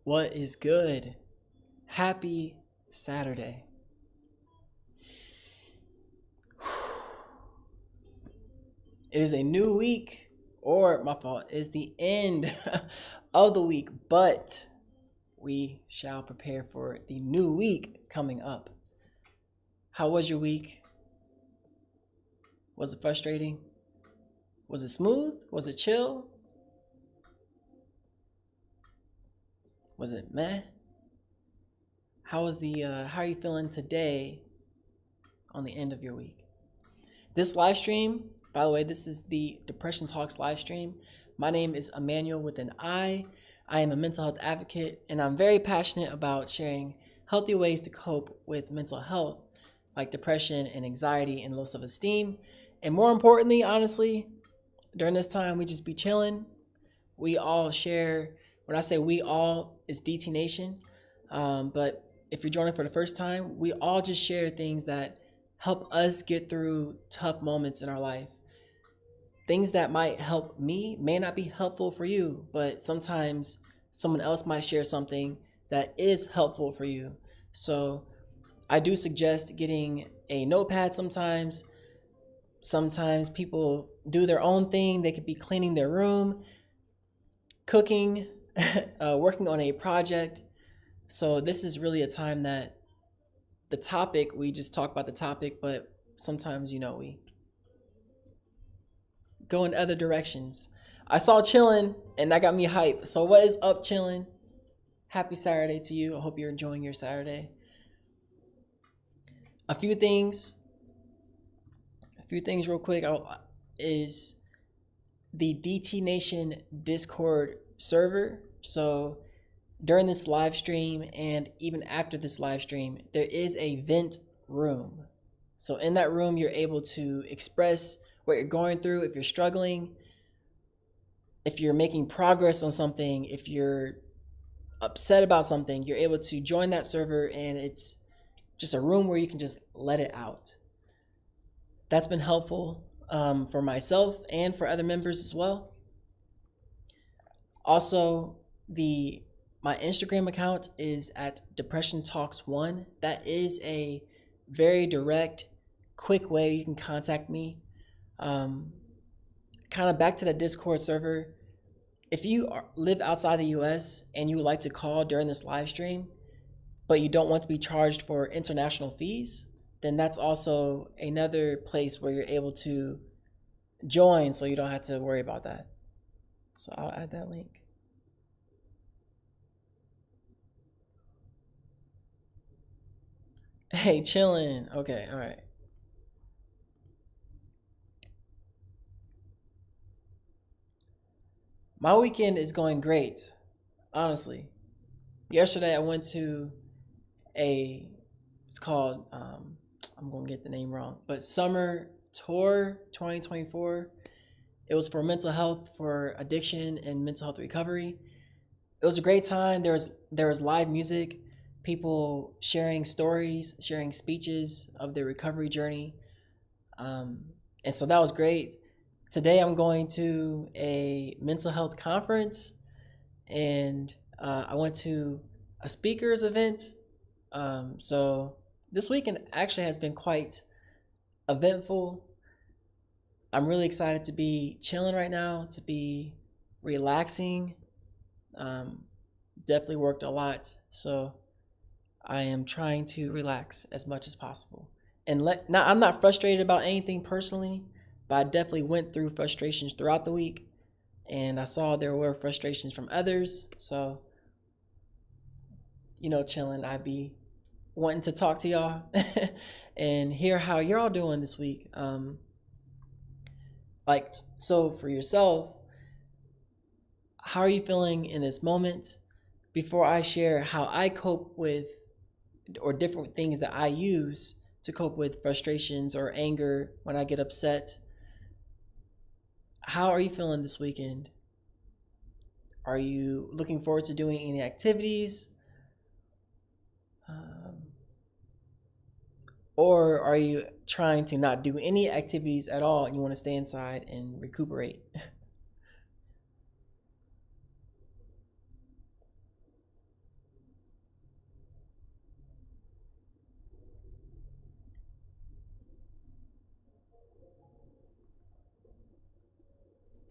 What is good? Happy Saturday. It is a new week, or my fault, it is the end of the week, but we shall prepare for the new week coming up. How was your week? Was it frustrating? Was it smooth? Was it chill? Was it meh? How are you feeling today on the end of your week? This live stream, by the way, this is the Depression Talks live stream. My name is Emmanuel with an I. I am a mental health advocate, and I'm very passionate about sharing healthy ways to cope with mental health, like depression and anxiety and low self-esteem. And more importantly, honestly, during this time, we just be chilling. We all share, when I say we all, it's DT Nation. But if you're joining for the first time, we all just share things that help us get through tough moments in our life. Things that might help me may not be helpful for you, but sometimes someone else might share something that is helpful for you. So I do suggest getting a notepad sometimes. Sometimes people do their own thing. They could be cleaning their room, cooking, working on a project. So this is really a time that the topic, we just talk about the topic, but sometimes, we go in other directions. I saw chillin' and that got me hype. So what is up, chillin'? Happy Saturday to you. I hope you're enjoying your Saturday. A few things real quick is the DT Nation Discord server. So during this live stream and even after this live stream, there is a vent room. So in that room, you're able to express what you're going through, if you're struggling, if you're making progress on something, if you're upset about something, you're able to join that server, and it's just a room where you can just let it out. That's been helpful for myself and for other members as well. Also, my Instagram account is at Depression Talks 1. That is a very direct, quick way you can contact me. Kind of back to the Discord server. If you live outside the US and you would like to call during this live stream, but you don't want to be charged for international fees, then that's also another place where you're able to join, so you don't have to worry about that. So I'll add that link. Hey, chillin'. Okay, all right. My weekend is going great, honestly. Yesterday I went to it's called, I'm going to get the name wrong, but Summer Tour 2024. It was for mental health, for addiction and mental health recovery. It was a great time. There was live music, people sharing stories, sharing speeches of their recovery journey. And so that was great. Today I'm going to a mental health conference, and I went to a speakers event. So this weekend actually has been quite eventful. I'm really excited to be chilling right now, to be relaxing. Definitely worked a lot, so I am trying to relax as much as possible. And now I'm not frustrated about anything personally, but I definitely went through frustrations throughout the week, and I saw there were frustrations from others. So, chilling, I'd be wanting to talk to y'all and hear how you're all doing this week. So for yourself, how are you feeling in this moment? Before I share how I cope with, or different things that I use to cope with frustrations or anger when I get upset, how are you feeling this weekend? Are you looking forward to doing any activities? Or are you trying to not do any activities at all and you want to stay inside and recuperate?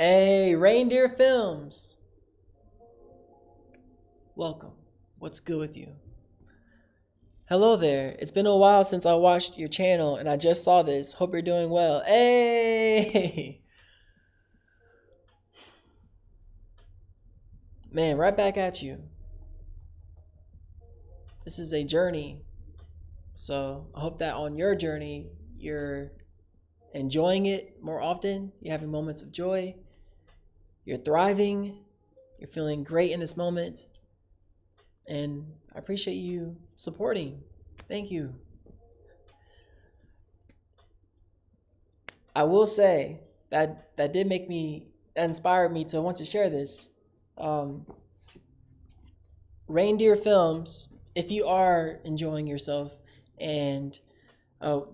Hey, Reindeer Films. Welcome. What's good with you? Hello there. It's been a while since I watched your channel and I just saw this. Hope you're doing well. Hey! Man, right back at you. This is a journey. So I hope that on your journey, you're enjoying it more often. You're having moments of joy. You're thriving. You're feeling great in this moment. And I appreciate you supporting. Thank you. I will say that did make me, that inspired me to want to share this. Um, Reindeer Films, if you are enjoying yourself, and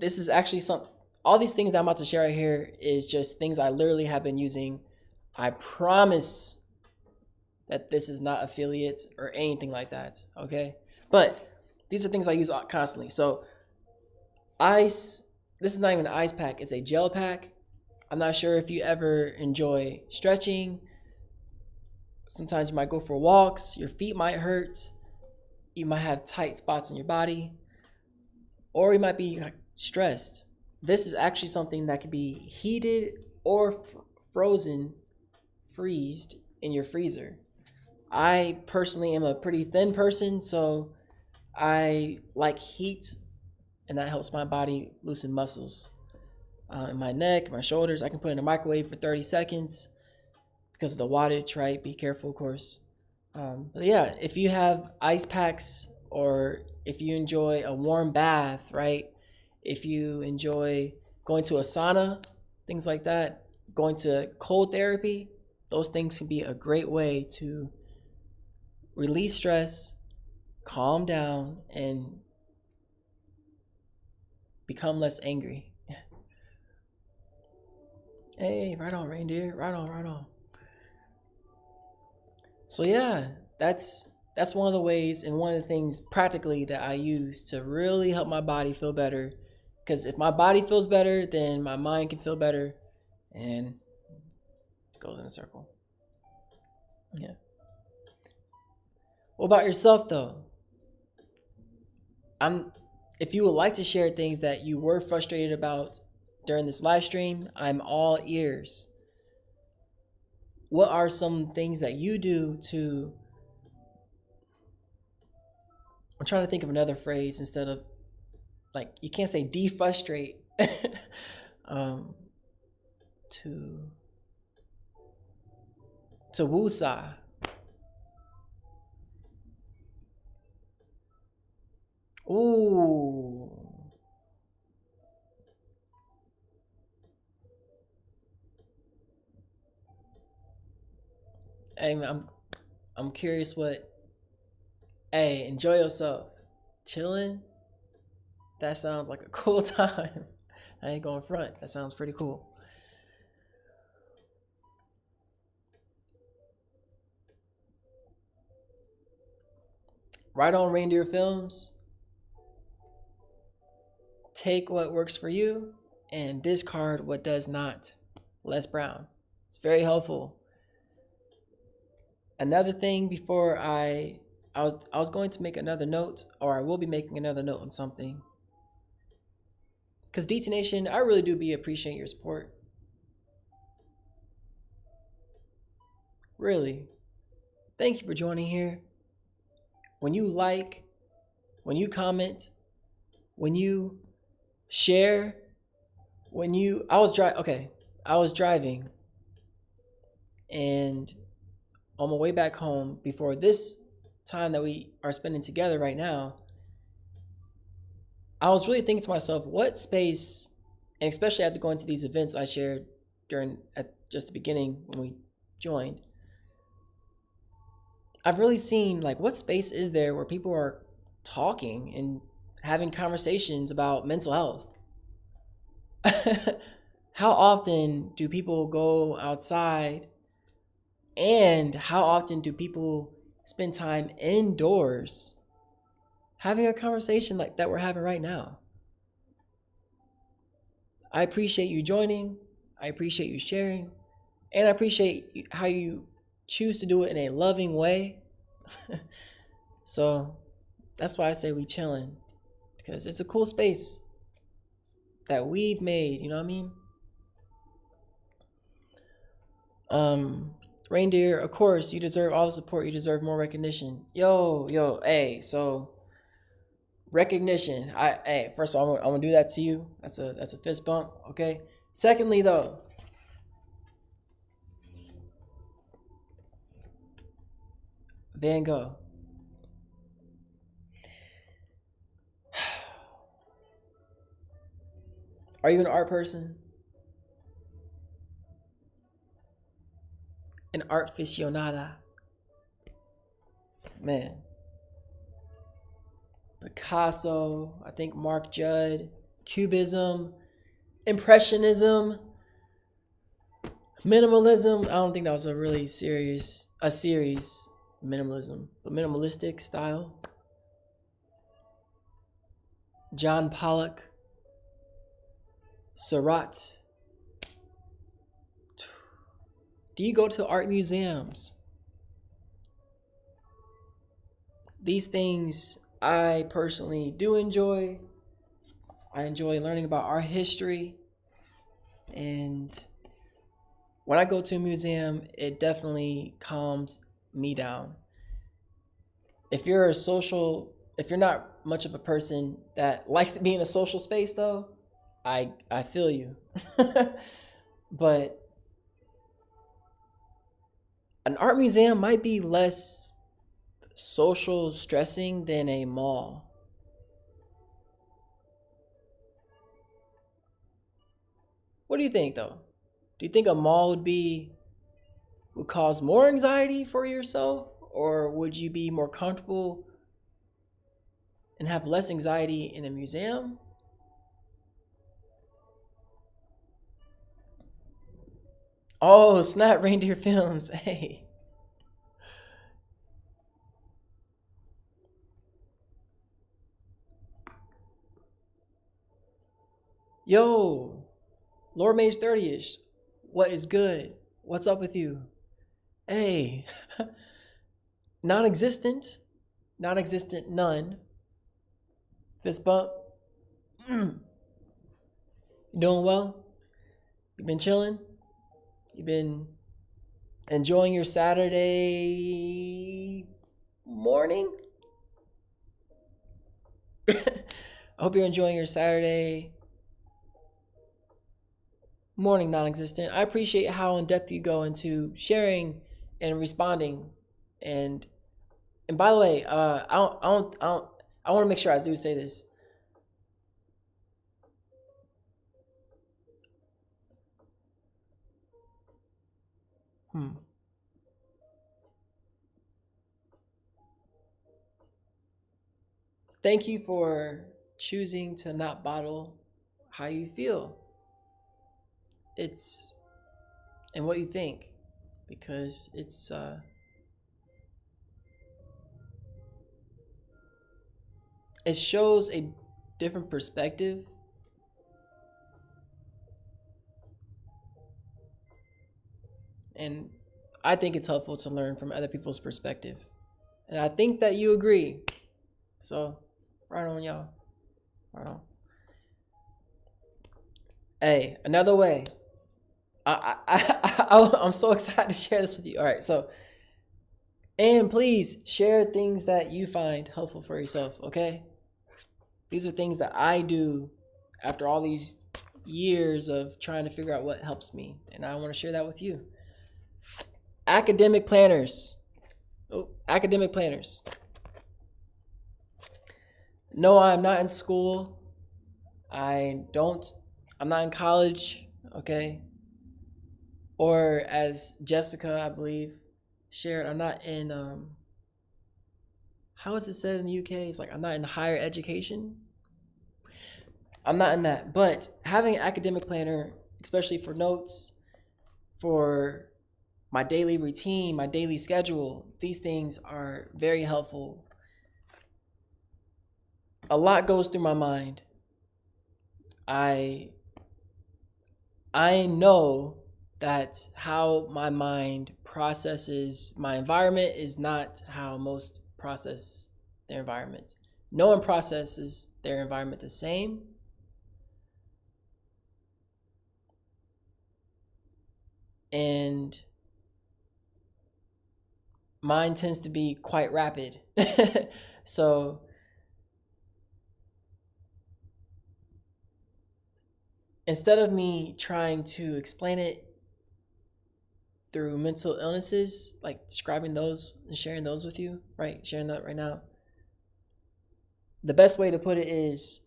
this is actually all these things that I'm about to share right here is just things I literally have been using. I promise that this is not affiliates or anything like that, okay? But these are things I use constantly. So ice, this is not even an ice pack, it's a gel pack. I'm not sure if you ever enjoy stretching. Sometimes you might go for walks, your feet might hurt, you might have tight spots in your body, or you might be stressed. This is actually something that could be heated or frozen, freezed in your freezer. I personally am a pretty thin person, so I like heat, and that helps my body loosen muscles. In my neck, my shoulders, I can put in a microwave for 30 seconds because of the wattage, right? Be careful, of course. But yeah, if you have ice packs or if you enjoy a warm bath, right? If you enjoy going to a sauna, things like that, going to cold therapy, those things can be a great way to release stress, calm down, and become less angry. Hey, right on, reindeer. Right on, right on. So yeah, that's one of the ways and one of the things practically that I use to really help my body feel better. Because if my body feels better, then my mind can feel better, and it goes in a circle. Yeah. What about yourself though? If you would like to share things that you were frustrated about during this live stream, I'm all ears. What are some things that you do to, I'm trying to think of another phrase instead of, like, you can't say defrustrate. To woosah. Ooh. Hey, I'm curious what. Hey, enjoy yourself. Chilling. That sounds like a cool time. I ain't going front. That sounds pretty cool. Right on, Reindeer Films. Take what works for you and discard what does not. Les Brown. It's very helpful. Another thing before I was going to make another note, or I will be making another note on something. Because DT Nation, I really do appreciate your support. Really. Thank you for joining here. When you like, when you comment, when you share, I was driving, and on my way back home before this time that we are spending together right now, I was really thinking to myself, what space, and especially after going to these events I shared at just the beginning when we joined, I've really seen, like, what space is there where people are talking and having conversations about mental health? How often do people go outside, and how often do people spend time indoors having a conversation like that we're having right now? I appreciate you joining. I appreciate you sharing. And I appreciate how you choose to do it in a loving way. So that's why I say we chilling, because it's a cool space that we've made. You know what I mean? Reindeer, of course, you deserve all the support. You deserve more recognition. Yo, hey, so recognition. Hey, first of all, I'm gonna do that to you. That's a fist bump, okay? Secondly, though, Van Gogh. Are you an art person? An art aficionada? Man. Picasso, I think Mark Judd, Cubism, Impressionism, Minimalism. I don't think that was a really series. Minimalism, but minimalistic style. John Pollock, Seurat. Do you go to art museums? These things I personally do enjoy. I enjoy learning about our history. And when I go to a museum, it definitely calms me down. If you're not much of a person that likes to be in a social space though, I feel you. But an art museum might be less social stressing than a mall. What do you think though? Do you think a mall would cause more anxiety for yourself, or would you be more comfortable and have less anxiety in a museum? Oh, snap, Reindeer Films. Hey. Yo, Lord Mage 30ish. What is good? What's up with you? Hey. Non-existent. Non-existent none. Fist bump. You doing well? You been chilling? You been enjoying your Saturday morning? I hope you're enjoying your Saturday morning, non-existent. I appreciate how in depth you go into sharing and responding. And by the way, I want to make sure I do say this. Thank you for choosing to not bottle how you feel. It's and what you think, because it shows a different perspective. And I think it's helpful to learn from other people's perspective. And I think that you agree. So, right on, y'all. Right on. Hey, another way. I'm so excited to share this with you. All right, so, and please share things that you find helpful for yourself, okay? These are things that I do after all these years of trying to figure out what helps me, and I want to share that with you. Academic planners. Academic planners. No, I'm not in school. I'm not in college, okay? Or as Jessica, I believe, shared, I'm not in, how is it said in the UK? It's like, I'm not in higher education. I'm not in that. But having an academic planner, especially for notes, for my daily routine, my daily schedule, these things are very helpful. A lot goes through my mind. I know that how my mind processes my environment is not how most process their environments. No one processes their environment the same. And mine tends to be quite rapid. So instead of me trying to explain it through mental illnesses, like describing those and sharing those with you, right? Sharing that right now. The best way to put it is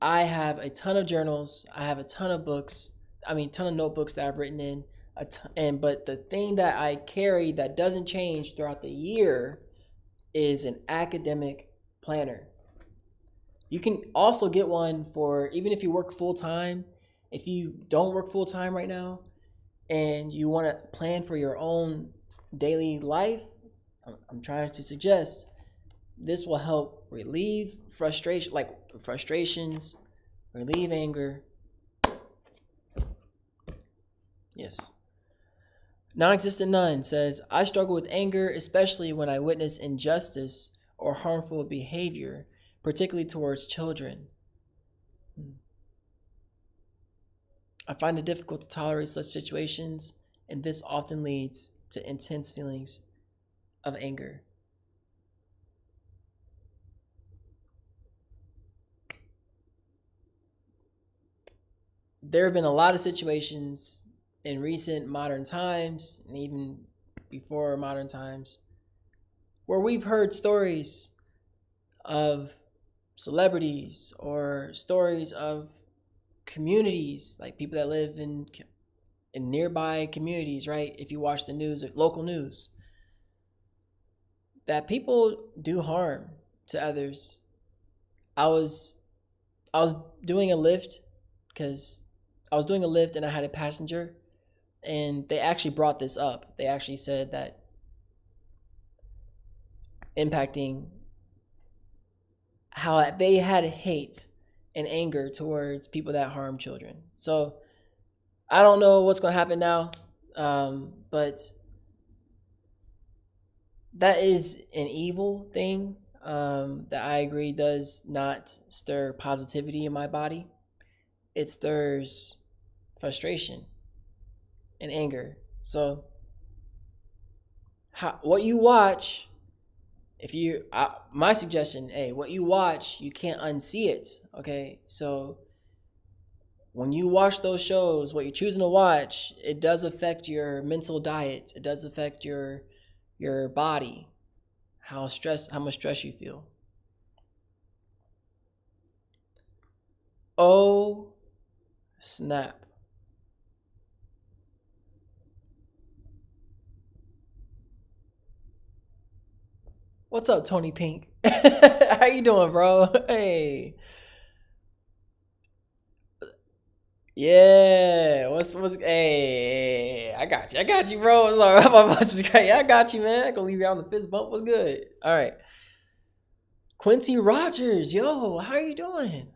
I have a ton of journals, I have a ton of books, ton of notebooks that I've written in, but the thing that I carry that doesn't change throughout the year is an academic planner. You can also get one for even if you work full time. If you don't work full time right now and you want to plan for your own daily life, I'm trying to suggest this will help relieve frustrations, relieve anger. Yes. Non-existent none says, I struggle with anger, especially when I witness injustice or harmful behavior, particularly towards children. I find it difficult to tolerate such situations, and this often leads to intense feelings of anger. There have been a lot of situations in recent modern times, and even before modern times, where we've heard stories of celebrities or stories of communities, like people that live in nearby communities, right? If you watch the news, local news, that people do harm to others. I was doing a lift because I was doing a lift and I had a passenger, and they actually brought this up. They actually said that impacting how they had hate and anger towards people that harm children. So I don't know what's going to happen now, but that is an evil thing that I agree does not stir positivity in my body. It stirs frustration and anger. So what you watch, my suggestion, hey, what you watch, you can't unsee it. Okay, so when you watch those shows, what you're choosing to watch, it does affect your mental diet. It does affect your body, how much stress you feel. Oh, snap. What's up, Tony Pink? How you doing, bro? Hey. Yeah. Hey, I got you, bro. What's up? My voice is great. I got you, man. I can leave you on the fist bump. What's good? All right. Quincy Rogers, yo, how are you doing?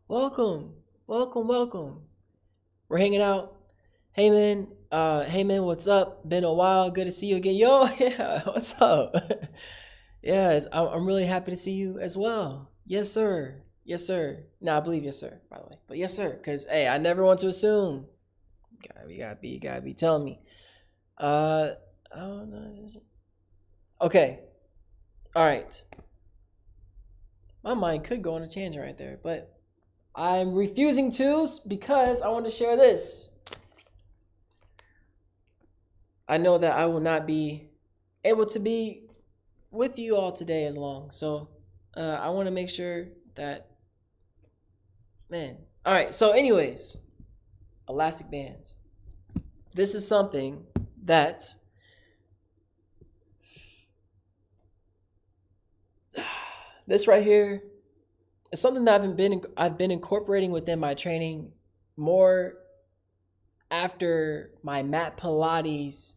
Welcome. Welcome. We're hanging out. Hey man, what's up? Been a while. Good to see you again. Yo, yeah, what's up? Yeah, I'm really happy to see you as well. Yes, sir. Yes, sir. No, I believe yes, sir, by the way. But yes, sir, because hey, I never want to assume. You gotta be telling me. Oh no. Okay. All right. My mind could go on a tangent right there, but I'm refusing to because I want to share this. I know that I will not be able to be with you all today as long. So I want to make sure that, man. All right. So, anyways, elastic bands. This is something that this right here is something that I've been incorporating within my training more after my mat Pilates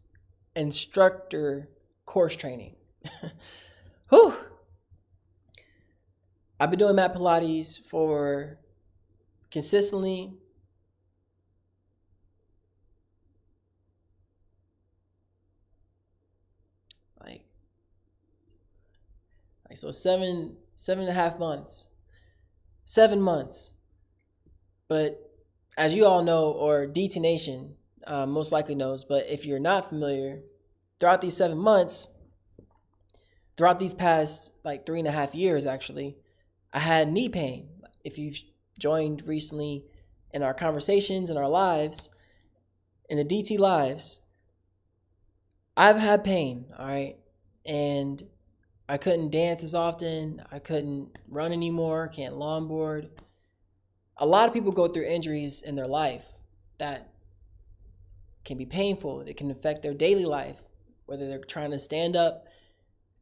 instructor course training. Whew. I've been doing mat Pilates for consistently Like, so 7.5 months, 7 months. But as you all know, or DT Nation most likely knows, but if you're not familiar, throughout these 7 months, throughout these past like 3.5 years, actually, I had knee pain. If you've joined recently in our conversations and our lives, in the DT lives, I've had pain, all right? And I couldn't dance as often. I couldn't run anymore, can't longboard. A lot of people go through injuries in their life that can be painful. It can affect their daily life, whether they're trying to stand up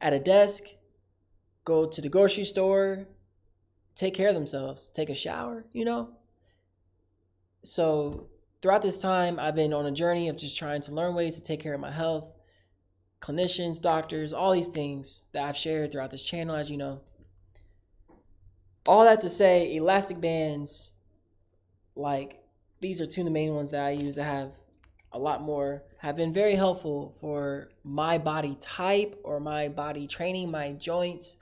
at a desk, go to the grocery store, take care of themselves, take a shower, So throughout this time, I've been on a journey of just trying to learn ways to take care of my health. Clinicians, doctors, all these things that I've shared throughout this channel, as you know. All that to say, elastic bands, like these are two of the main ones that I use. I have a lot more, have been very helpful for my body type or my body training, my joints.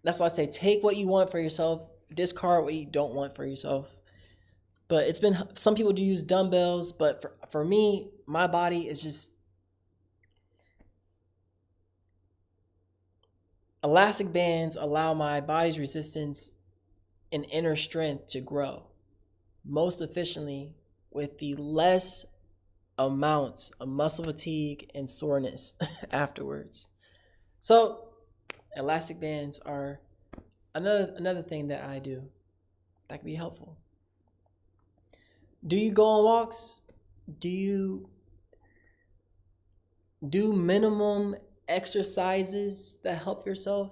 That's why I say take what you want for yourself, discard what you don't want for yourself. But it's been, some people do use dumbbells, but for me, my body is just, elastic bands allow my body's resistance and inner strength to grow most efficiently with the less amount of muscle fatigue and soreness afterwards. So elastic bands are another thing that I do that can be helpful. Do you go on walks? Do you do minimum exercises that help yourself?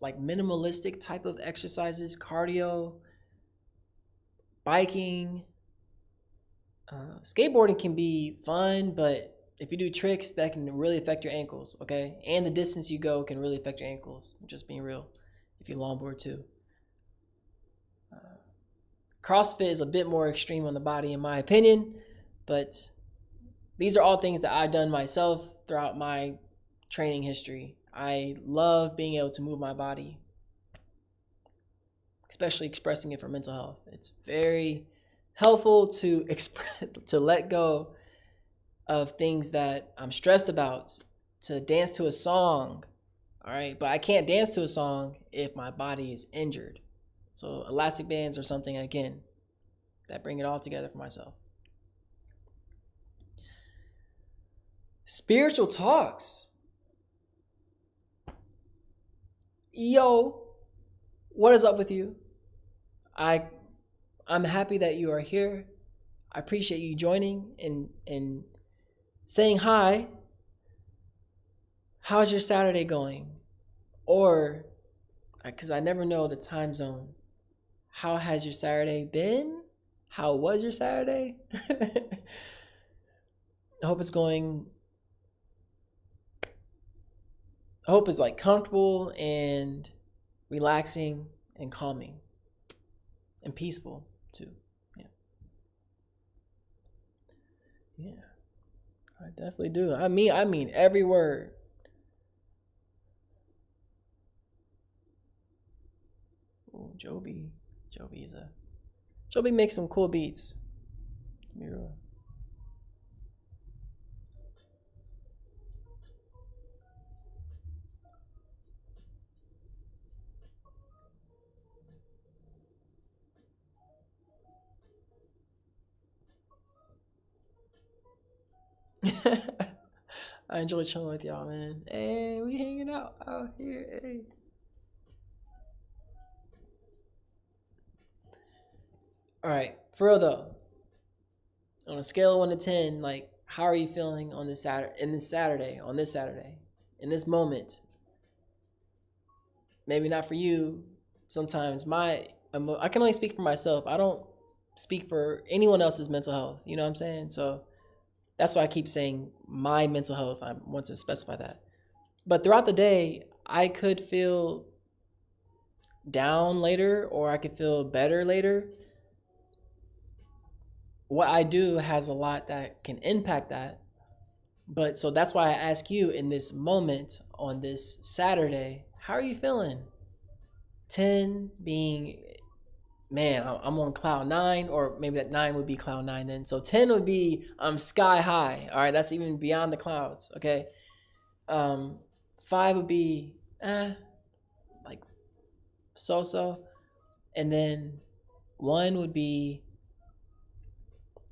Like minimalistic type of exercises, cardio, biking. Skateboarding can be fun, but if you do tricks, that can really affect your ankles, okay? And the distance you go can really affect your ankles, just being real, if you longboard too. CrossFit is a bit more extreme on the body in my opinion, but these are all things that I've done myself throughout my training history. I love being able to move my body, especially expressing it for mental health. It's very helpful to to let go of things that I'm stressed about, to dance to a song, all right? But I can't dance to a song if my body is injured. So elastic bands are something, again, that bring it all together for myself. Spiritual talks. Yo, what is up with you? I'm happy that you are here. I appreciate you joining and saying hi. How's your Saturday going? Or, because I never know the time zone, how has your Saturday been? How was your Saturday? I hope it's like comfortable and relaxing and calming and peaceful too. Yeah, I definitely do. I mean every word. Oh, Joby makes some cool beats. Mira. I enjoy chilling with y'all, man. Hey, we hanging out here. Hey. All right, for real though. On a scale of 1 to 10, like, how are you feeling on this Saturday? On this Saturday, in this moment? Maybe not for you. Sometimes I can only speak for myself. I don't speak for anyone else's mental health. You know what I'm saying? So that's why I keep saying my mental health. I want to specify that. But throughout the day, I could feel down later or I could feel better later. What I do has a lot that can impact that. But so that's why I ask you in this moment on this Saturday, how are you feeling? 10 being, man, I'm on cloud nine, or maybe that nine would be cloud nine then. So 10 would be I'm sky high. All right, that's even beyond the clouds. Okay. Um, five would be like so so, and then one would be,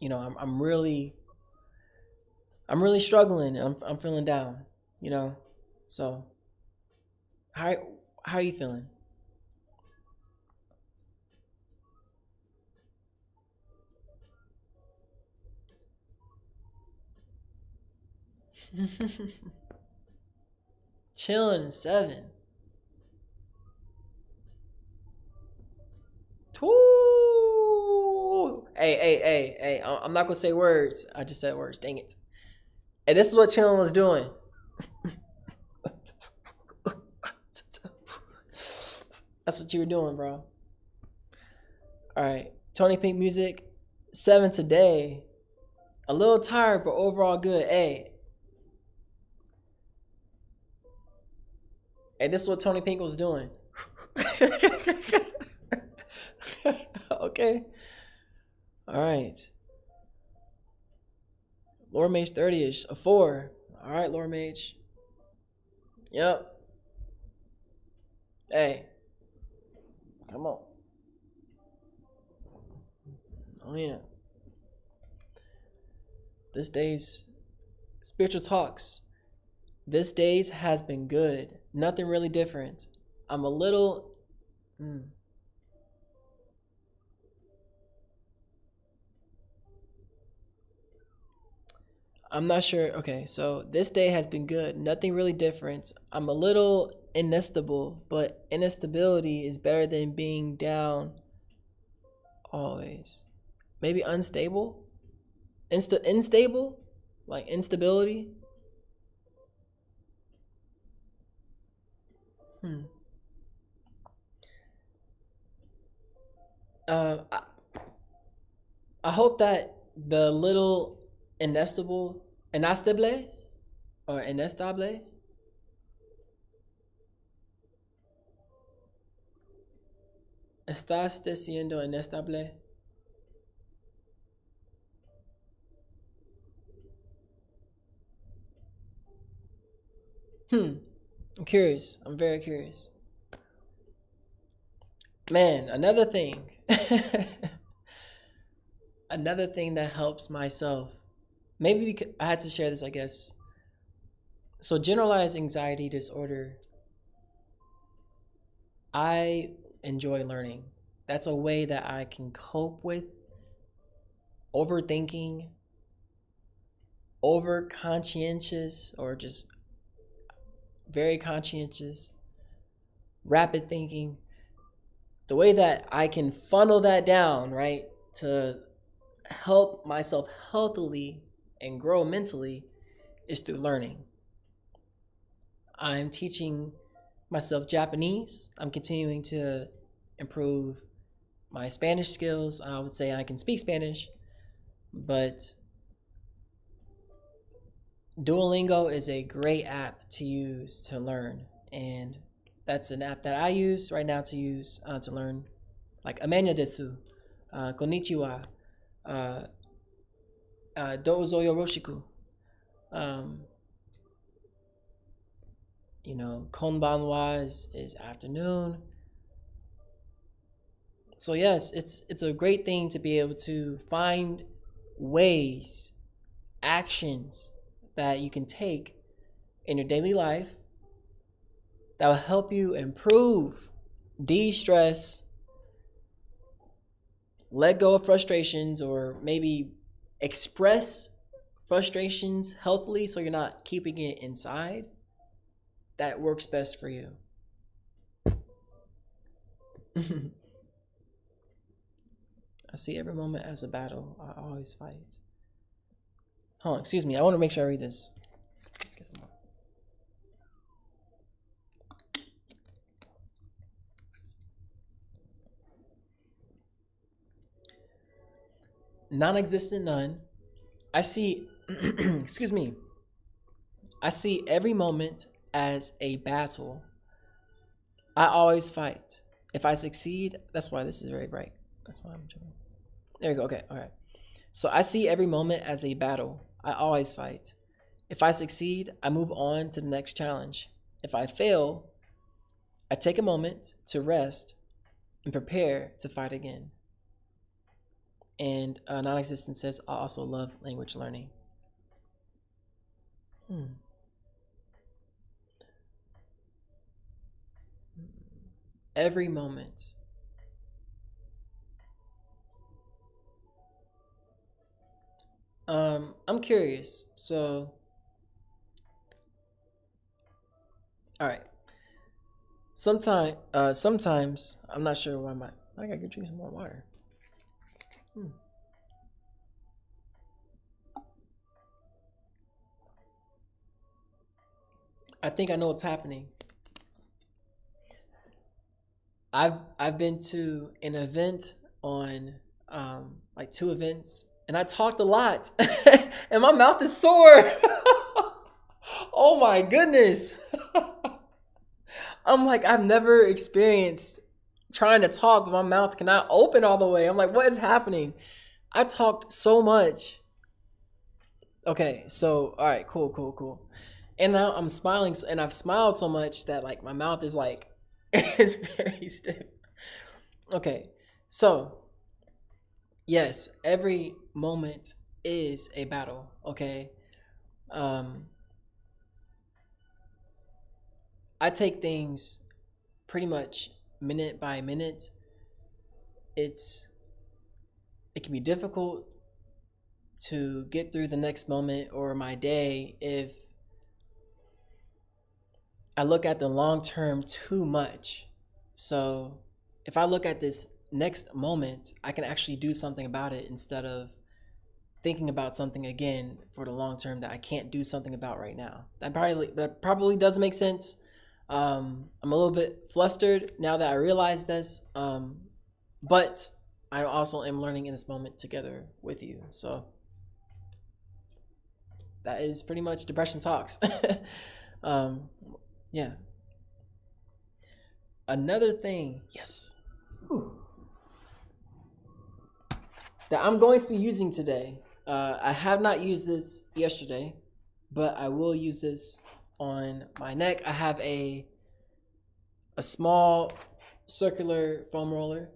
I'm really struggling and I'm feeling down. You know, so how how are you feeling? Chilling seven. Woo! Hey! I'm not gonna say words. I just said words. Dang it! And this is what chilling was doing. That's what you were doing, bro. All right, Tony Pink music. Seven today. A little tired, but overall good. Hey, this is what Tony Pink was doing. Okay. All right. Lord Mage 30ish. A 4. All right, Lord Mage. Yep. Hey. Come on. Oh, yeah. This day's spiritual talks. This day's has been good. Nothing really different. I'm a little. I'm not sure. Okay, so this day has been good. Nothing really different. I'm a little instable, but instability is better than being down always. Maybe unstable? Instable? Like instability? Hmm. I, I hope that the little inestable, inestable, or inestable, estás diciendo inestable. I'm curious. I'm very curious. Man, another thing. Another thing that helps myself. Maybe because I had to share this, I guess. So, generalized anxiety disorder, I enjoy learning. That's a way that I can cope with overthinking, over conscientious, or just very conscientious, rapid thinking. The way that I can funnel that down, right, to help myself healthily and grow mentally is through learning. I'm teaching myself Japanese. I'm continuing to improve my Spanish skills. I would say I can speak Spanish, but Duolingo is a great app to use to learn, and that's an app that I use right now to use to learn, like Amenya desu, konnichiwa, uh, dozo yoroshiku, um, konbanwa is afternoon. So yes, it's a great thing to be able to find ways, actions that you can take in your daily life that will help you improve, de-stress, let go of frustrations, or maybe express frustrations healthily so you're not keeping it inside. That works best for you. I see every moment as a battle. I always fight. Hold on, excuse me. I want to make sure I read this. Get some more. Non-existent none. I see, excuse me. I see every moment as a battle. I always fight. If I succeed, that's why this is very bright. That's why I'm trying. There you go. Okay. All right. So I see every moment as a battle. I always fight. If I succeed, I move on to the next challenge. If I fail, I take a moment to rest and prepare to fight again. And non-existent says, I also love language learning. Every moment. I'm curious. So, all right. Sometimes I'm not sure why I gotta go drink some more water. I think I know what's happening. I've been to an event on like two events, and I talked a lot, and my mouth is sore. Oh my goodness! I'm like, I've never experienced trying to talk, but my mouth cannot open all the way. I'm like, what is happening? I talked so much. Okay, so all right, cool. And now I'm smiling, and I've smiled so much that like my mouth is like it's very stiff. Okay, so yes, every moment is a battle. Okay, um, I take things pretty much minute by minute. It's it can be difficult to get through the next moment or my day if I look at the long term too much. So if I look at this next moment, I can actually do something about it instead of thinking about something again for the long term that I can't do something about right now. That probably doesn't make sense. I'm a little bit flustered now that I realize this, but I also am learning in this moment together with you. So that is pretty much Depression Talks. um, yeah. Another thing, yes, that I'm going to be using today. I have not used this yesterday, but I will use this on my neck. I have a small circular foam roller,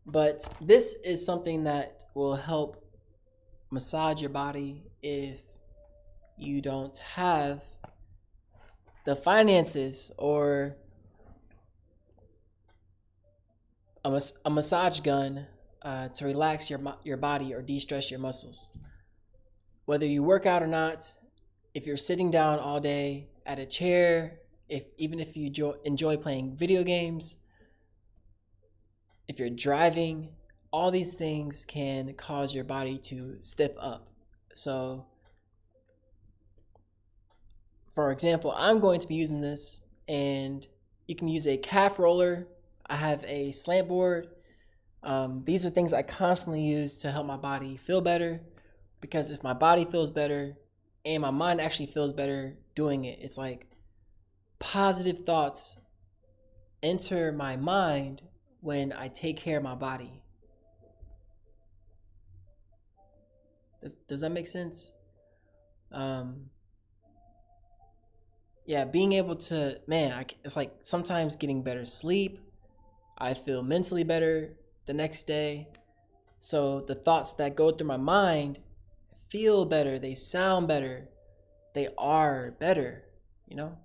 but this is something that will help massage your body if you don't have the finances or a massage gun to relax your body or de-stress your muscles. Whether you work out or not, if you're sitting down all day at a chair, even if you enjoy playing video games, if you're driving, all these things can cause your body to stiff up. So, for example, I'm going to be using this, and you can use a calf roller. I have a slant board. These are things I constantly use to help my body feel better, because if my body feels better and my mind actually feels better doing it, it's like positive thoughts enter my mind when I take care of my body. Does that make sense? Um, yeah, being able to, man, it's like sometimes getting better sleep. I feel mentally better the next day. So the thoughts that go through my mind feel better, they sound better, they are better, you know?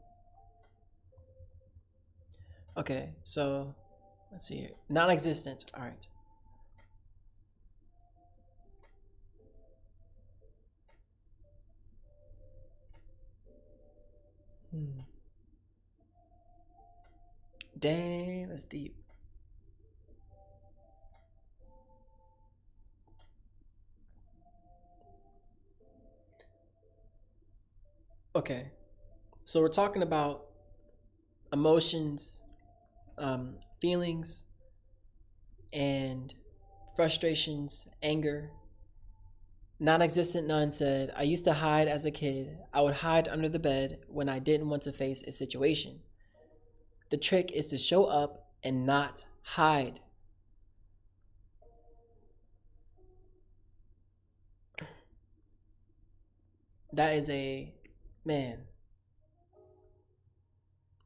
Okay, so let's see here. Non existent. All right. Dang, that's deep. Okay, so we're talking about emotions, feelings, and frustrations, anger. Non-existent none said, I used to hide as a kid. I would hide under the bed when I didn't want to face a situation. The trick is to show up and not hide. That is a man.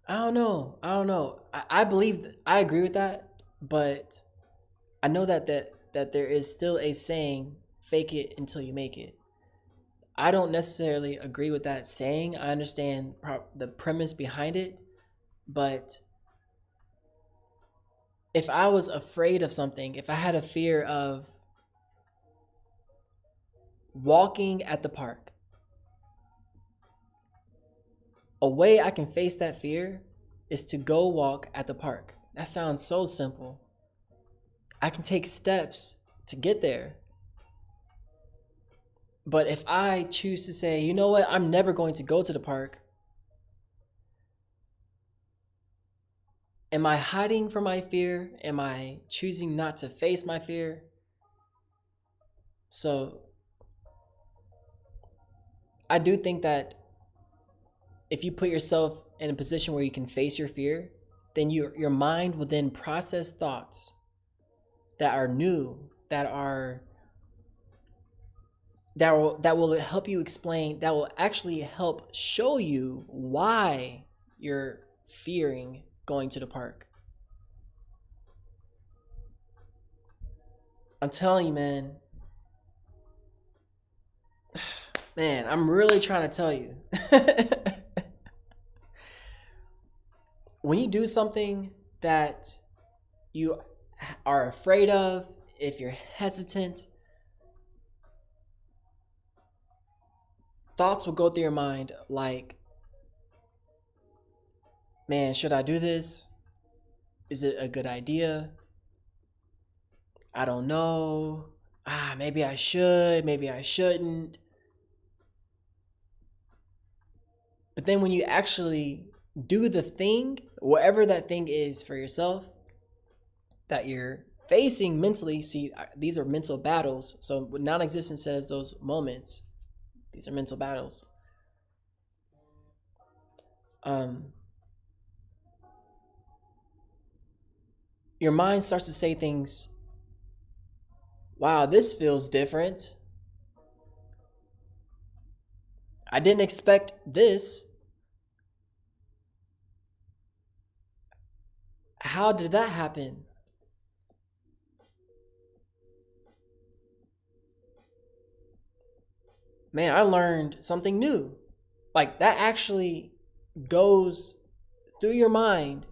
I don't know. I don't know. I believe I agree with that, but I know that there is still a saying, fake it until you make it. I don't necessarily agree with that saying. I understand the premise behind it, but if I was afraid of something, if I had a fear of walking at the park, a way I can face that fear is to go walk at the park. That sounds so simple. I can take steps to get there. But if I choose to say, you know what, I'm never going to go to the park, am I hiding from my fear? Am I choosing not to face my fear? So I do think that if you put yourself in a position where you can face your fear, then your mind will then process thoughts that are new, that will help you explain, that will actually help show you why you're fearing going to the park. I'm telling you, man. Man, I'm really trying to tell you. When you do something that you are afraid of, if you're hesitant, thoughts will go through your mind like, man, should I do this? Is it a good idea? I don't know. Maybe I should, maybe I shouldn't. But then when you actually do the thing, whatever that thing is for yourself, that you're facing mentally, see, these are mental battles. So what non-existent says, those moments, these are mental battles. Your mind starts to say things, wow, this feels different. I didn't expect this. How did that happen? Man, I learned something new. Like that actually goes through your mind,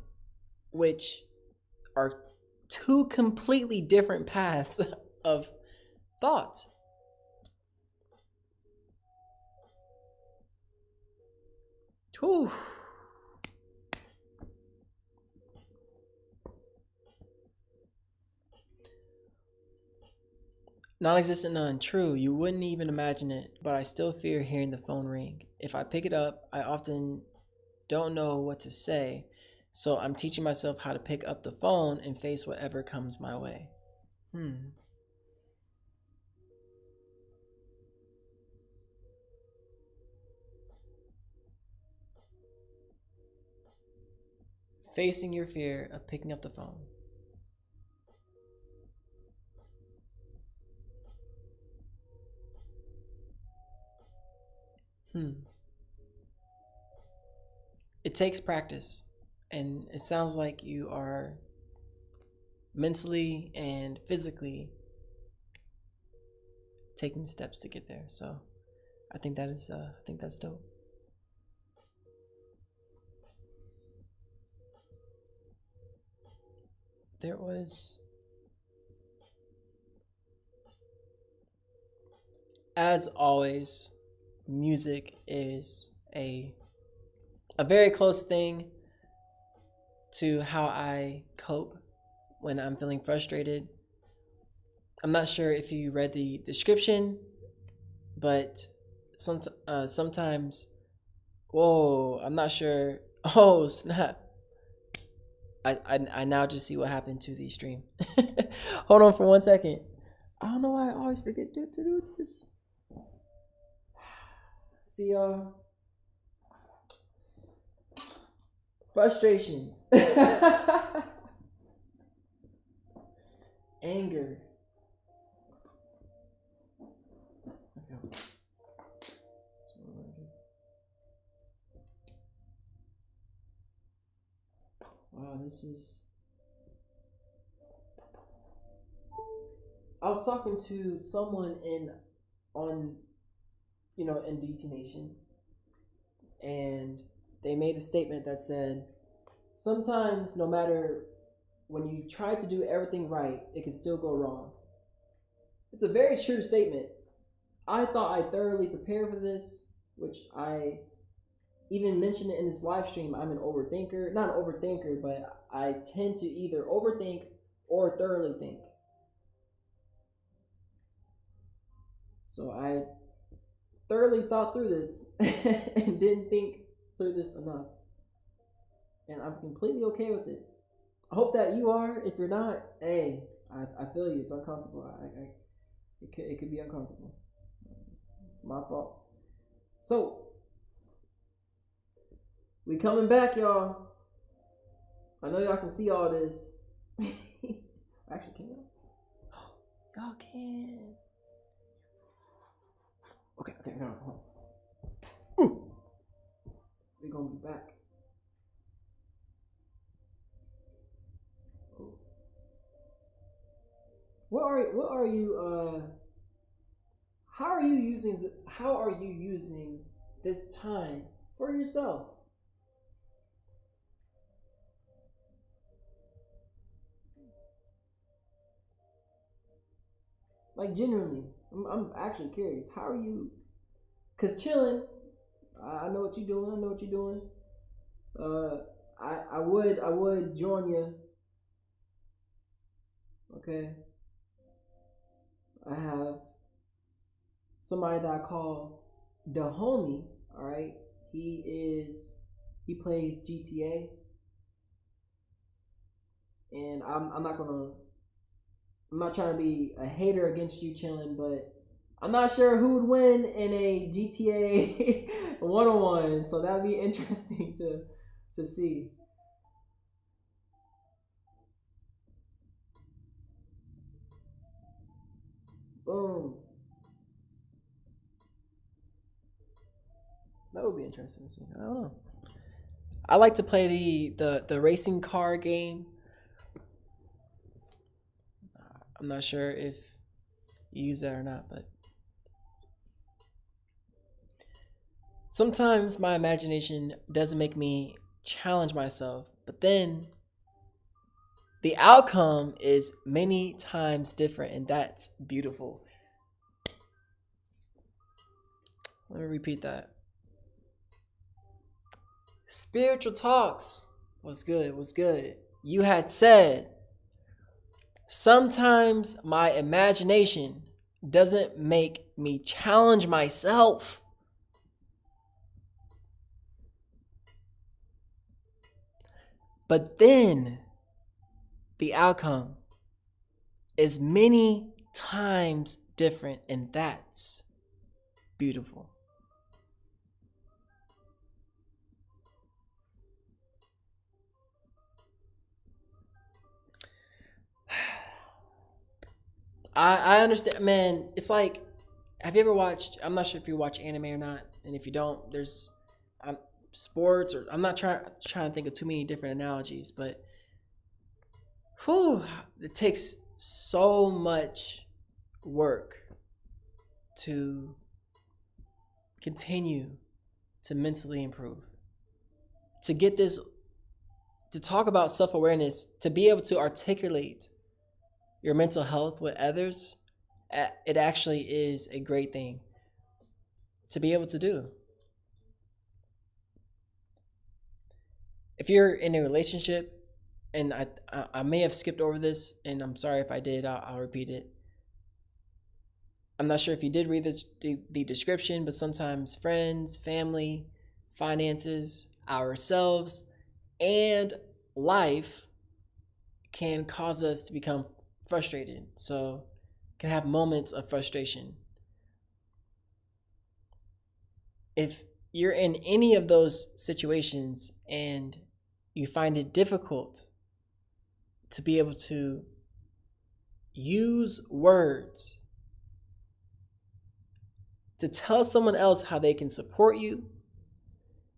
which are two completely different paths of thought. Whew. Non-existent none. True, you wouldn't even imagine it, but I still fear hearing the phone ring. If I pick it up, I often don't know what to say, so I'm teaching myself how to pick up the phone and face whatever comes my way. Facing your fear of picking up the phone. It takes practice, and it sounds like you are mentally and physically taking steps to get there. So I think that's dope. There was, as always, music is a very close thing to how I cope when I'm feeling frustrated. I'm not sure if you read the description, but sometimes, whoa, I'm not sure. Oh, snap. I now just see what happened to the stream. Hold on for 1 second. I don't know why I always forget to do this. See, frustrations, anger. Okay. Wow, this is. I was talking to someone on in DT Nation, and they made a statement that said sometimes no matter when you try to do everything right, it can still go wrong. It's a very true statement. I thought I thoroughly prepared for this, which I even mentioned it in this live stream. I'm an overthinker. Not an overthinker, but I tend to either overthink or thoroughly think. So I thoroughly thought through this and didn't think through this enough. And I'm completely okay with it. I hope that you are. If you're not, hey, I feel you. It's uncomfortable. It could be uncomfortable. It's my fault. So, we coming back, y'all. I know y'all can see all this. Actually, can y'all? Y'all can. Okay, hold on. We're gonna be back. What are you how are you using this time for yourself? Like genuinely, I'm actually curious. How are you? Cause chilling, I know what you're doing. I know what you're doing. I would join you. Okay. I have somebody that I call the homie. All right. He plays GTA, and I'm not trying to be a hater against you, chilling, but I'm not sure who would win in a GTA 1-on-1. So that'd be interesting to see. Boom. That would be interesting to see. I don't know. I like to play the racing car game. I'm not sure if you use that or not, but sometimes my imagination doesn't make me challenge myself, but then the outcome is many times different, and that's beautiful. Let me repeat that. Spiritual talks was good, was good. You had said, sometimes my imagination doesn't make me challenge myself. But then the outcome is many times different, and that's beautiful. I understand, man. It's like, have you ever watched? I'm not sure if you watch anime or not, and if you don't, there's sports, or I'm not trying to think of too many different analogies, but whew, it takes so much work to continue to mentally improve, to get this, to talk about self awareness, to be able to articulate your mental health with others. It actually is a great thing to be able to do. If you're in a relationship, and I may have skipped over this, and I'm sorry if I did, I'll repeat it. I'm not sure if you did read the description, but sometimes friends, family, finances, ourselves, and life can cause us to become frustrated. So can have moments of frustration. If you're in any of those situations and you find it difficult to be able to use words to tell someone else how they can support you,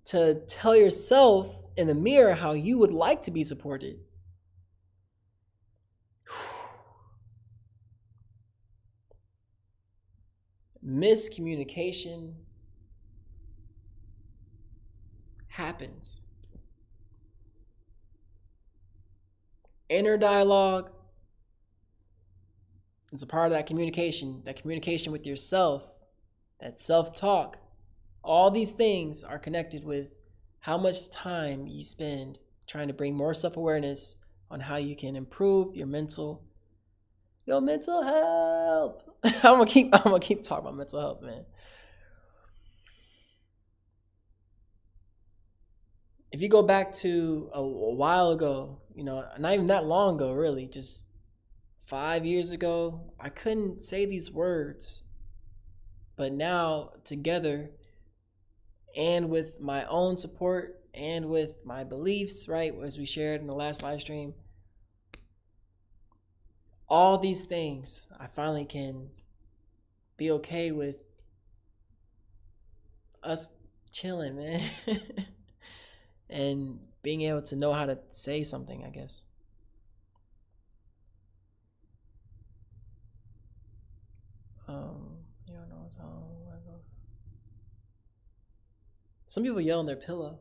to tell yourself in the mirror how you would like to be supported, miscommunication happens. Inner dialogue is a part of that communication with yourself, that self-talk. All these things are connected with how much time you spend trying to bring more self-awareness on how you can improve your mental health. I'm gonna keep talking about mental health, man. If you go back to a while ago, not even that long ago, really, just 5 years ago, I couldn't say these words. But now, together, and with my own support and with my beliefs, right, as we shared in the last live stream, all these things, I finally can be okay with us chilling, man. And being able to know how to say something, I guess. You don't know how. Some people yell on their pillow.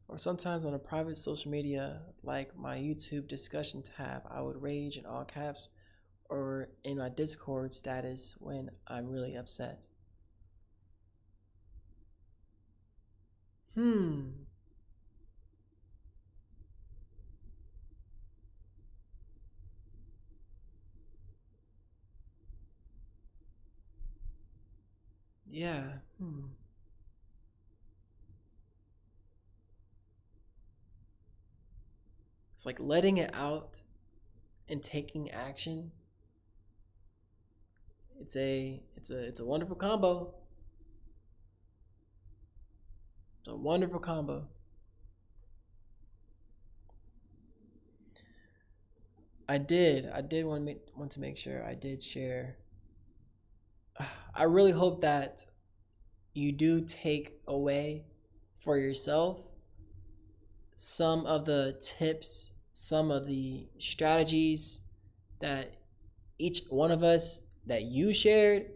Or sometimes on a private social media, like my YouTube discussion tab, I would rage in all caps, or in my Discord status when I'm really upset. Yeah. It's like letting it out and taking action. It's a wonderful combo. It's a wonderful combo. I did want to make sure I did share. I really hope that you do take away for yourself some of the tips, some of the strategies that each one of us that you shared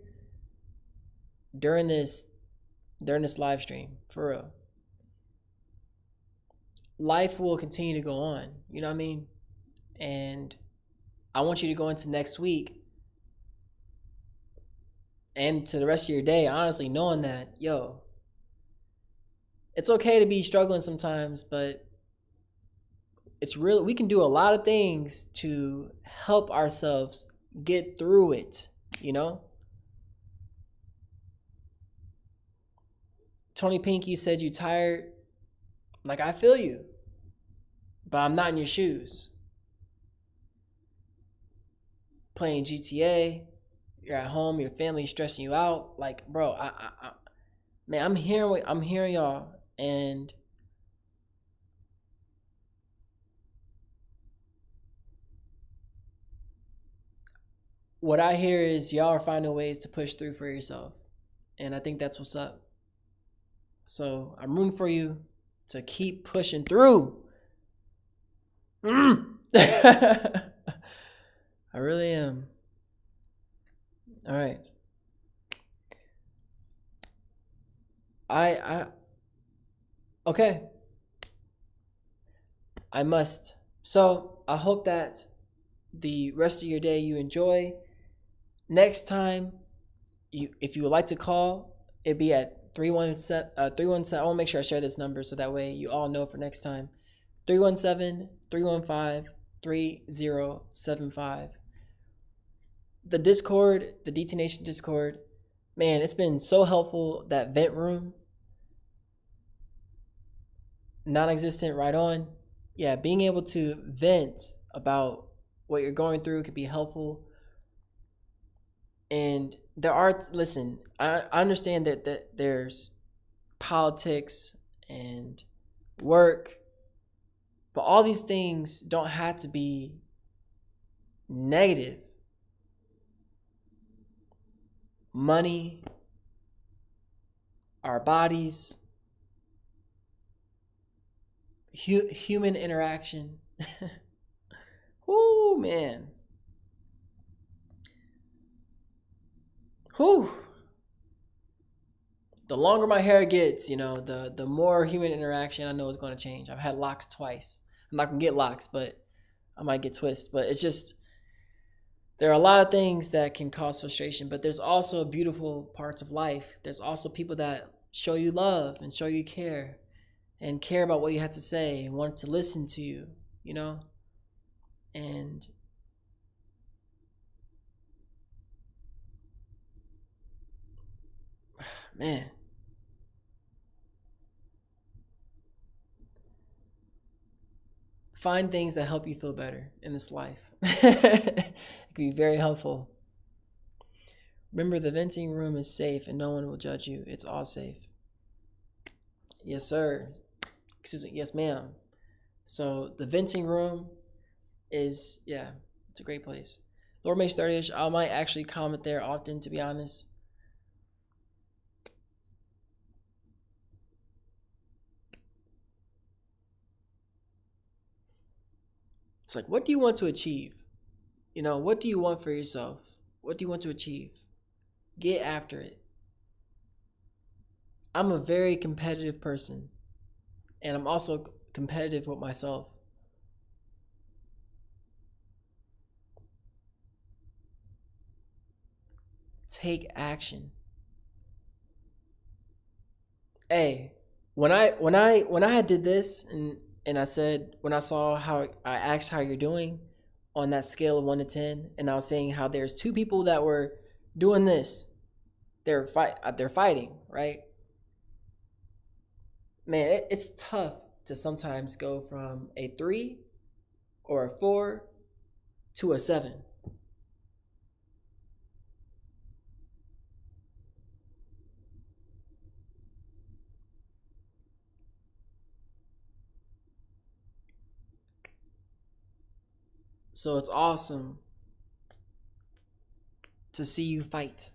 during this live stream. For real, life will continue to go on, you know what I mean? And I want you to go into next week and to the rest of your day, honestly, knowing that, it's okay to be struggling sometimes, but it's really, we can do a lot of things to help ourselves get through it, Tony Pink, you said you tired. Like, I feel you, but I'm not in your shoes. Playing GTA, you're at home, your family's stressing you out. Like, bro, man, I'm hearing y'all, and what I hear is y'all are finding ways to push through for yourself, and I think that's what's up. So I'm rooting for you to keep pushing through. I really am. All right. Okay. I must. So I hope that the rest of your day you enjoy. Next time, if you would like to call, it'd be at 317. I want to make sure I share this number so that way you all know for next time. 317-315-3075. The Discord, the DT Nation Discord, man, it's been so helpful. That vent room, non-existent, right on. Yeah, being able to vent about what you're going through could be helpful. And there are, listen, I understand that there's politics and work, but all these things don't have to be negative. Money, our bodies, human interaction. Whoo, man. Whew. The longer my hair gets, the more human interaction I know is going to change. I've had locks twice. I'm not going to get locks, but I might get twists. But it's just, there are a lot of things that can cause frustration, but there's also beautiful parts of life. There's also people that show you love and show you care and care about what you have to say and want to listen to you, And man, find things that help you feel better in this life. It can be very helpful. Remember, the venting room is safe and no one will judge you. It's all safe. Yes, sir. Excuse me. Yes, ma'am. So the venting room is, yeah, it's a great place. Lord makes 30ish. I might actually comment there often, to be honest. It's like, what do you want to achieve? What do you want for yourself? What do you want to achieve? Get after it. I'm a very competitive person, and I'm also competitive with myself. Take action. Hey, when I did this and I said, when I saw how I asked how you're doing on that scale of 1 to 10, and I was saying how there's two people that were doing this. They're fighting, right? Man, it's tough to sometimes go from a 3 or a 4 to a 7. So it's awesome to see you fight.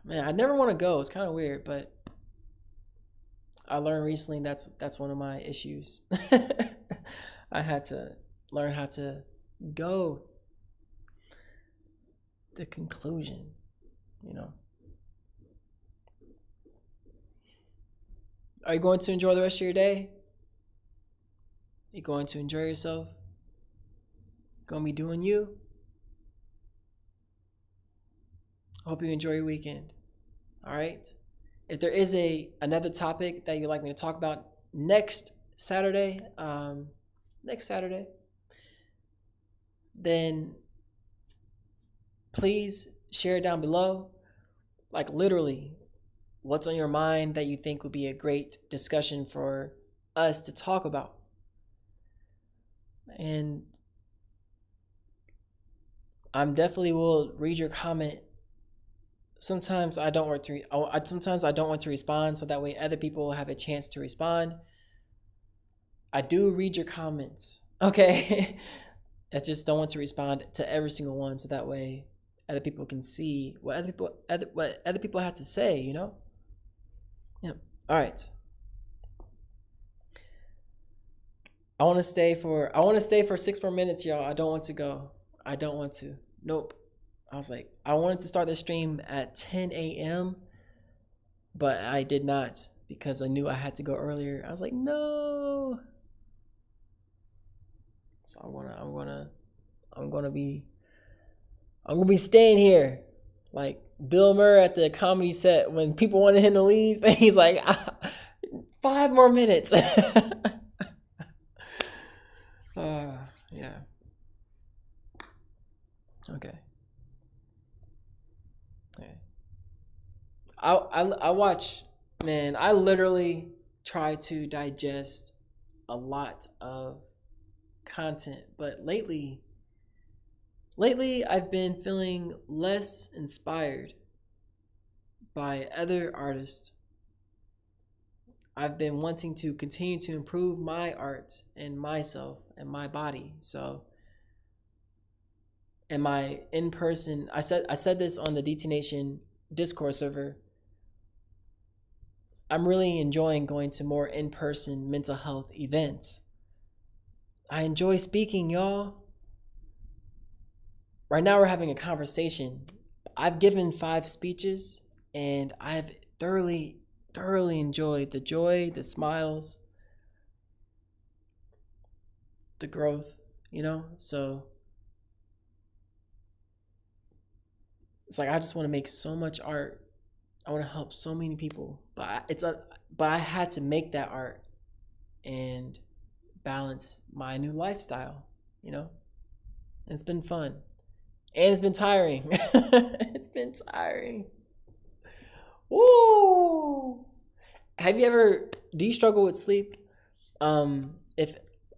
Man, I never want to go. It's kind of weird, but I learned recently that's one of my issues. I had to learn how to go. The conclusion, Are you going to enjoy the rest of your day? You going to enjoy yourself? Gonna be doing you? Hope you enjoy your weekend. All right. If there is another topic that you'd like me to talk about next Saturday, then please share it down below. Like, literally, what's on your mind that you think would be a great discussion for us to talk about. And I'm definitely will read your comment. Sometimes I don't want to respond, so that way other people have a chance to respond. I do read your comments, okay? I just don't want to respond to every single one, so that way other people can see what other people have to say, Yeah. All right. I want to stay for 6 more minutes, y'all. I don't want to go. I don't want to. Nope. I was like, I wanted to start the stream at 10 a.m., but I did not because I knew I had to go earlier. I was like, no. So I'm gonna be staying here, like Bill Murray at the comedy set when people wanted him to leave, and he's like, 5 more minutes. Yeah. Okay. I watch, man, I literally try to digest a lot of content. But lately I've been feeling less inspired by other artists. I've been wanting to continue to improve my art and myself and my body. So, and my in person, I said this on the DT Nation Discord server. I'm really enjoying going to more in person mental health events. I enjoy speaking, y'all. Right now, we're having a conversation. I've given 5 speeches and I've thoroughly enjoyed the joy, the smiles, the growth, So it's like I just want to make so much art. I want to help so many people, but I had to make that art and balance my new lifestyle, And it's been fun. And it's been tiring. It's been tiring. Woo! Do you struggle with sleep? If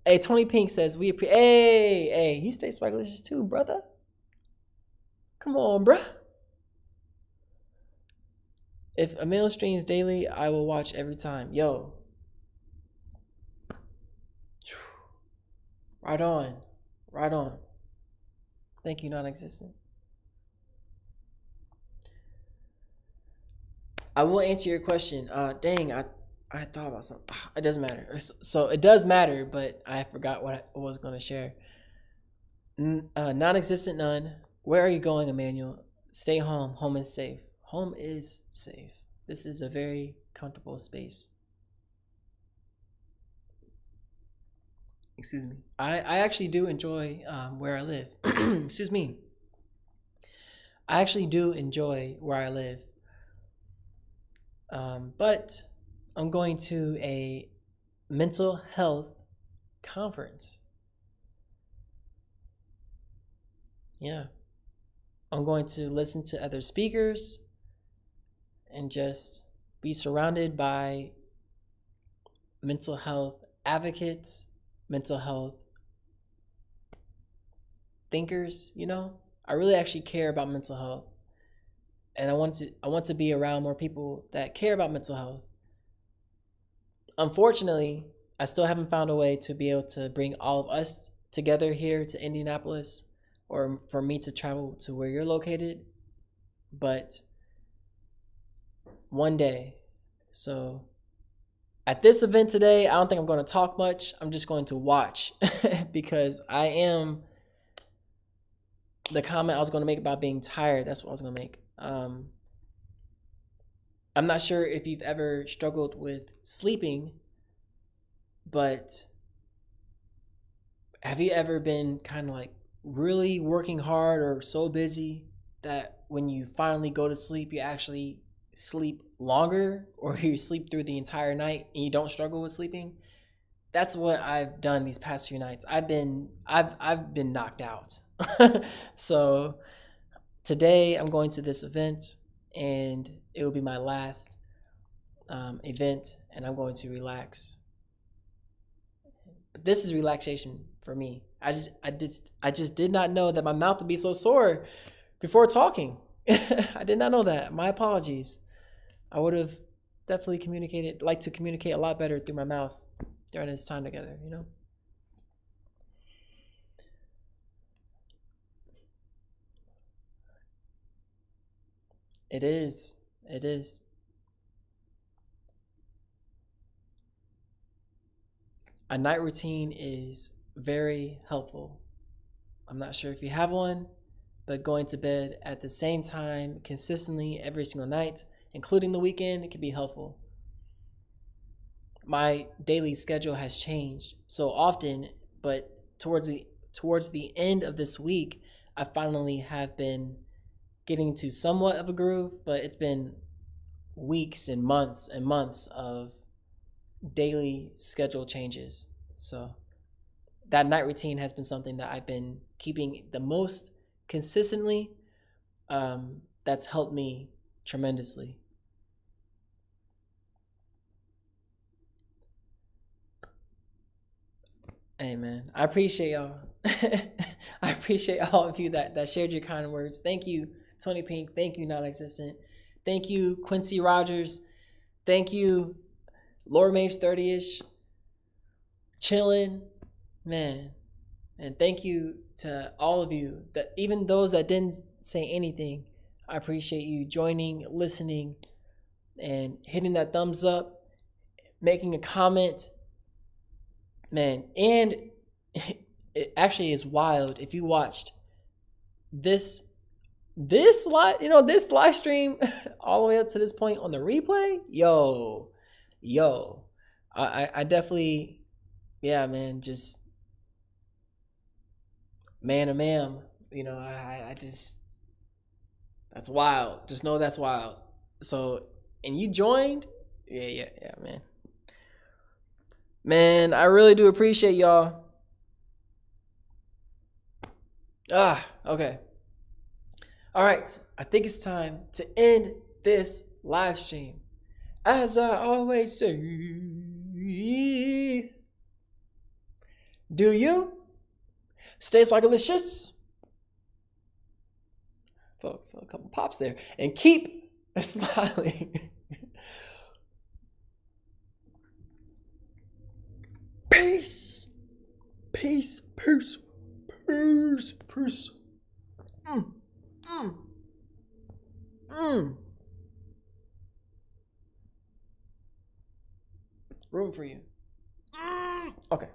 Hey, Tony Pink says hey, he stays sparklicious too, brother. Come on, bruh. If Emil streams daily, I will watch every time. Yo. Right on. Right on. Thank you, non-existent. I will answer your question. Dang, I thought about something. It doesn't matter. So it does matter, but I forgot what I was going to share. Non-existent none. Where are you going, Emmanuel? Stay home. Home is safe. Home is safe. This is a very comfortable space. Excuse me. I actually do enjoy where I live. Excuse me. I actually do enjoy where I live. But I'm going to a mental health conference. Yeah. I'm going to listen to other speakers and just be surrounded by mental health advocates, mental health thinkers, I really actually care about mental health. And I want to be around more people that care about mental health. Unfortunately, I still haven't found a way to be able to bring all of us together here to Indianapolis, or for me to travel to where you're located, but one day. So at this event today, I don't think I'm going to talk much. I'm just going to watch because I am the comment I was going to make about being tired. That's what I was going to make. I'm not sure if you've ever struggled with sleeping, but have you ever been kind of like really working hard or so busy that when you finally go to sleep, you actually sleep longer, or you sleep through the entire night and you don't struggle with sleeping? That's what I've done these past few nights. I've been knocked out. So today I'm going to this event and it will be my last event, and I'm going to relax. But this is relaxation for me. I just did not know that my mouth would be so sore before talking. I did not know that. My apologies. I would have definitely like to communicate a lot better through my mouth during this time together, It is. It is. A night routine is very helpful. I'm not sure if you have one, but going to bed at the same time consistently every single night, including the weekend, it can be helpful. My daily schedule has changed so often, but towards the end of this week, I finally have been getting to somewhat of a groove, but it's been weeks and months of daily schedule changes. So that night routine has been something that I've been keeping the most consistently. That's helped me tremendously. Hey man, I appreciate y'all. I appreciate all of you that shared your kind words. Thank you, Tony Pink. Thank you, Non-Existent. Thank you, Quincy Rogers. Thank you, Lord Mage 30ish. Chillin', man. And thank you to all of you, that even those that didn't say anything. I appreciate you joining, listening, and hitting that thumbs up, making a comment, man. And it actually is wild if you watched this live stream all the way up to this point on the replay. Yo, I definitely, yeah, man, just man, ma'am, I just, that's wild. Just know that's wild. So, and you joined, yeah, man. I really do appreciate y'all. Okay. All right. I think it's time to end this live stream. As I always say, do you stay swagalicious? For a couple pops there, and keep smiling. Peace. Peace. Peace. Peace. Peace. Room for you. Okay.